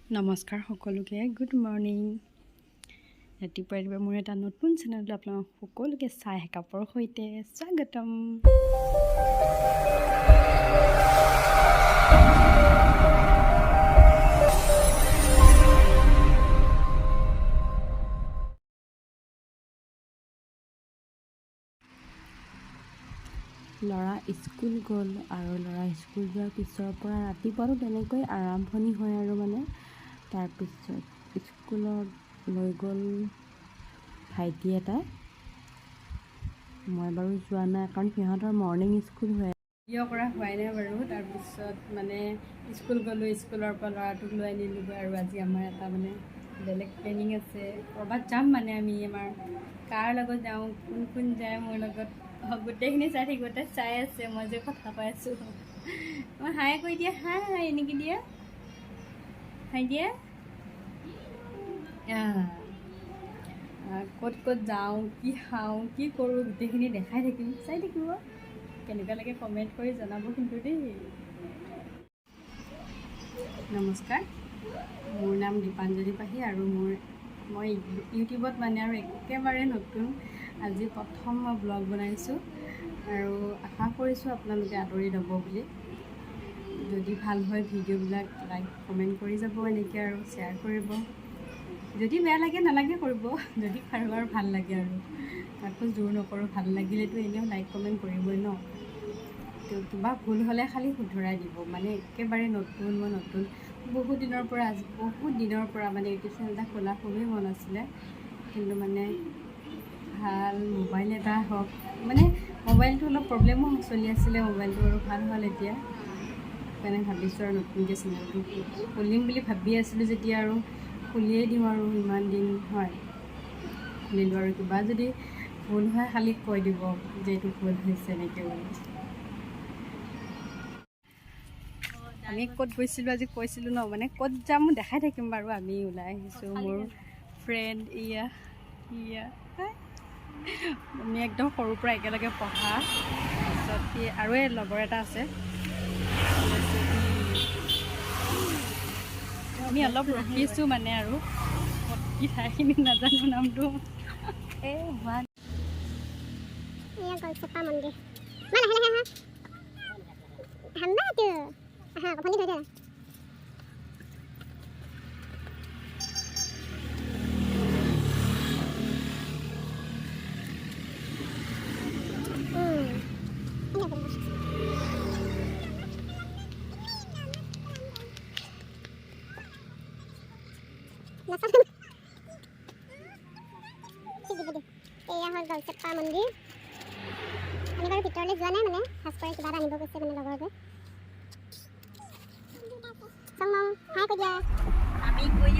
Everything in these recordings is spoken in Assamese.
নমস্কাৰ সকলোকে গুড মৰ্নিং ৰাতিপুৱা মোৰ এটা নতুন চেনেললৈ আপোনালোক সকলোকে চাহ একাপৰ সৈতে স্বাগতম ল'ৰা স্কুল গ'ল আৰু ল'ৰা স্কুল যোৱাৰ পিছৰ পৰা ৰাতিপুৱাটো তেনেকৈ আৰম্ভণি হয় আৰু মানে তাৰপিছত স্কুলত লৈ গ'ল ভাইটি এটা মই বাৰু যোৱা নাই কাৰণ সিহঁতৰ মৰ্ণিং স্কুল হয় ভিডিঅ' কৰা হোৱাই নাই বাৰু তাৰপিছত মানে স্কুল গ'লোঁ স্কুলৰ পৰা ল'ৰাটোক লৈ আনিলোঁগৈ আৰু আজি আমাৰ এটা মানে বেলেগ প্লেনিং আছে ক'ৰবাত যাম মানে আমি আমাৰ কাৰ লগত যাওঁ কোন কোন যায় মোৰ লগত গোটেইখিনি চাই থাকিব তাই চাই আছে মই যে কথা কৈ আছোঁ মই হাই কৈ দিয়া হাই হাই এনেকৈ দিয়া হাই দিয়া ক'ত ক'ত যাওঁ কি খাওঁ কি কৰোঁ গোটেইখিনি দেখাই থাকিম চাই থাকিব কেনেকুৱা লাগে কমেণ্ট কৰি জনাব কিন্তু দেই নমস্কাৰ মোৰ নাম দীপাঞ্জলি পাহি আৰু মই ইউটিউবত মানে আৰু একেবাৰে নতুন আজি প্ৰথম মই ব্লগ বনাইছোঁ আৰু আশা কৰিছোঁ আপোনালোকে আদৰি ল'ব বুলি যদি ভাল হয় ভিডিঅ'বিলাক লাইক কমেণ্ট কৰি যাব এনেকৈ আৰু শ্বেয়াৰ কৰিব যদি বেয়া লাগে নালাগে কৰিব যদি আৰু ভাল লাগে আৰু কাকো জোৰ নকৰোঁ ভাল লাগিলেতো এনেও লাইক কমেণ্ট কৰিবই ন তো কিবা ভুল হ'লে খালি শুধৰাই দিব মানে একেবাৰে নতুন বহুত দিনৰ পৰা মানে ইউটিউব চেনেল এটা খোলা খুবেই মন আছিলে কিন্তু মানে ভাল মোবাইল এটা হওক মানে মোবাইলটো অলপ প্ৰব্লেমো চলি আছিলে মোবাইলটো আৰু ভাল হ'ল এতিয়া সেইকাৰণে ভাবিছোঁ আৰু নতুনকৈ চেনেলটো খুলিম বুলি ভাবি আছিলোঁ যেতিয়া আৰু খুলিয়েই দিওঁ আৰু ইমান দিন হয় খুলিলোঁ আৰু কিবা যদি ভুল হয় খালি কৈ দিব যে এইটো ভুল হৈছে এনেকৈ বুলি আমি ক'ত গৈছিলোঁ আজি কৈছিলোঁ ন মানে ক'ত যাম দেখাই থাকিম বাৰু আমি ওলাই আহিছোঁ মোৰ ফ্ৰেণ্ড ইয়া আমি একদম সৰুৰ পৰা একেলগে পঢ়া তাৰপিছত আৰু এই লগৰ এটা আছে আমি অলপ ৰখিছোঁ মানে আৰু কি ঠাইখিনি নাজানো নামটো এয়া হ'ল গলচেপ্পা মন্দিৰ আমি বাৰু ভিতৰলৈ যোৱা নাই মানে সাজ কৰি কিবা এটা আনিব গৈছে মানে লগৰটোৱে হাই কৈ দিয়া আমি কৈ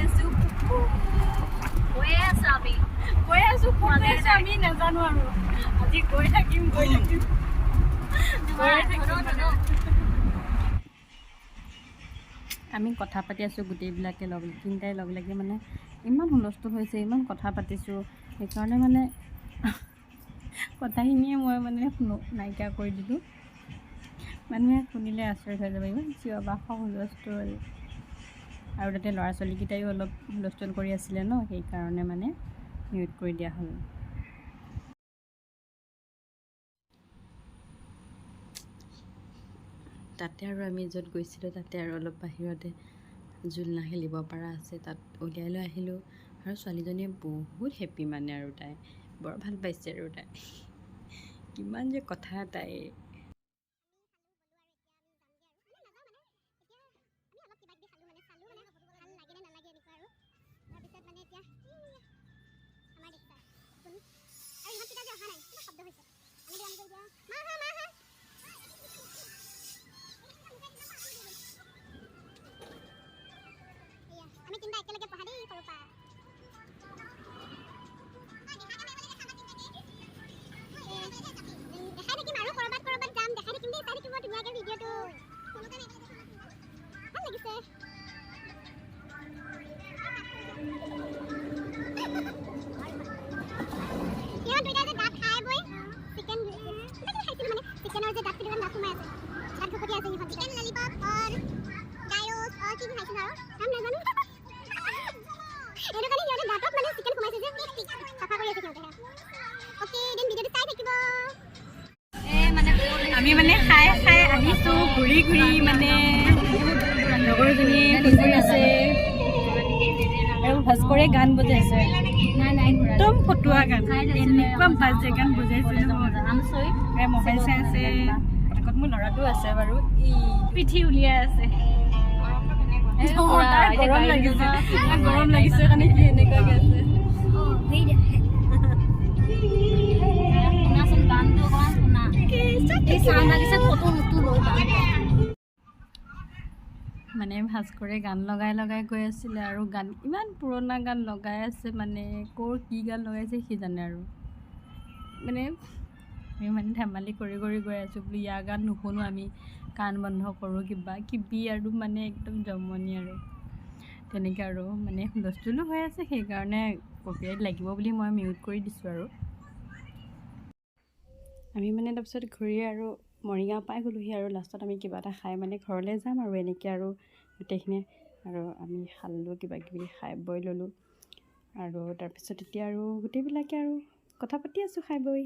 আছোঁ আমি নাজানো আৰু আজি গৈ থাকিম আমি কথা পাতি আছোঁ গোটেইবিলাকে তিনিটাই লগ লাগি মানে ইমান হুলস্থুল হৈছে ইমান কথা পাতিছোঁ সেইকাৰণে মানে কথাখিনিয়ে মই মানে নাইকিয়া কৰি দিলোঁ মানুহে শুনিলে আচৰিত হৈ যাব ইমান চিঞৰ বাখৰ হুলস্থুল আৰু তাতে ল'ৰা ছোৱালীকেইটাইও অলপ হুলস্থুল কৰি আছিলে ন সেইকাৰণে মানে মিউট কৰি দিয়া হ'ল তাতে আৰু আমি য'ত গৈছিলোঁ তাতে আৰু অলপ বাহিৰতে জোলনা খেলিব পৰা আছে তাত উলিয়াই লৈ আহিলোঁ আৰু ছোৱালীজনীয়ে বহুত হেপী মানে আৰু তাই বৰ ভাল পাইছে আৰু তাই কিমান যে কথা তাই আমি তিনিটা একেলগে পঢ়া দেই সৰুৰ পৰা দেখাই থাকিম আৰু ক'ৰবাত যাম দেখাই থাকিম দেই চাই থাকিব ধুনীয়াকৈ ভিডিঅ'টো ভাল লাগিছে সিহঁত দুইটা যে দাঁত খাই বৈ চিকেন খাইছিলোঁ মানে চিকেনৰ যে দাঁত কেইটামান দাঁত সোমাই আছে দাঁত ঘপটি আছে সিহঁত চিকেন ললিপপ আৰু গায়ক কি খাইছিলোঁ আৰু নাম নাজানো আমি মানে খাই খাই আহিছোঁ ঘূৰি ঘূৰি মানে লগৰজনী ঘূৰি আছে আৰু ভাস্কৰে গান বজাইছে একদম ফটুৱা গান এনেকুৱা বাজে গান বজাইছে নহয় মোবাইল চাই আছে আগত মোৰ ল'ৰাটো আছে বাৰু পিঠি উলিয়াই আছে গৰম লাগিছে কাৰণে কি এনেকুৱাকে আছে মানে ভাস্কৰে গান লগাই লগাই গৈ আছিলে আৰু গান ইমান পুৰণা গান লগাই আছে মানে ক'ৰ কি গান লগাইছে সি জানে আৰু মানে আমি মানে ধেমালি কৰি কৰি গৈ আছোঁ বোলো ইয়াৰ গান নুশুনো আমি কাণ বন্ধ কৰোঁ কিবা কিবি আৰু মানে একদম জমনি আৰু তেনেকৈ আৰু মানে হুলস্থুলো হৈ আছে সেইকাৰণে কপিৰাইট লাগিব বুলি মই মিউট কৰি দিছোঁ আৰু আমি মানে তাৰপিছত ঘূৰি আৰু মৰিগাঁও পাই গ'লোহি আৰু লাষ্টত আমি কিবা এটা খাই মানে ঘৰলৈ যাম আৰু এনেকৈ আৰু গোটেইখিনি আৰু আমি খালোঁ কিবা কিবি খাই বৈ ল'লোঁ আৰু তাৰপিছত এতিয়া আৰু গোটেইবিলাকে আৰু কথা পাতি আছোঁ খাই বৈ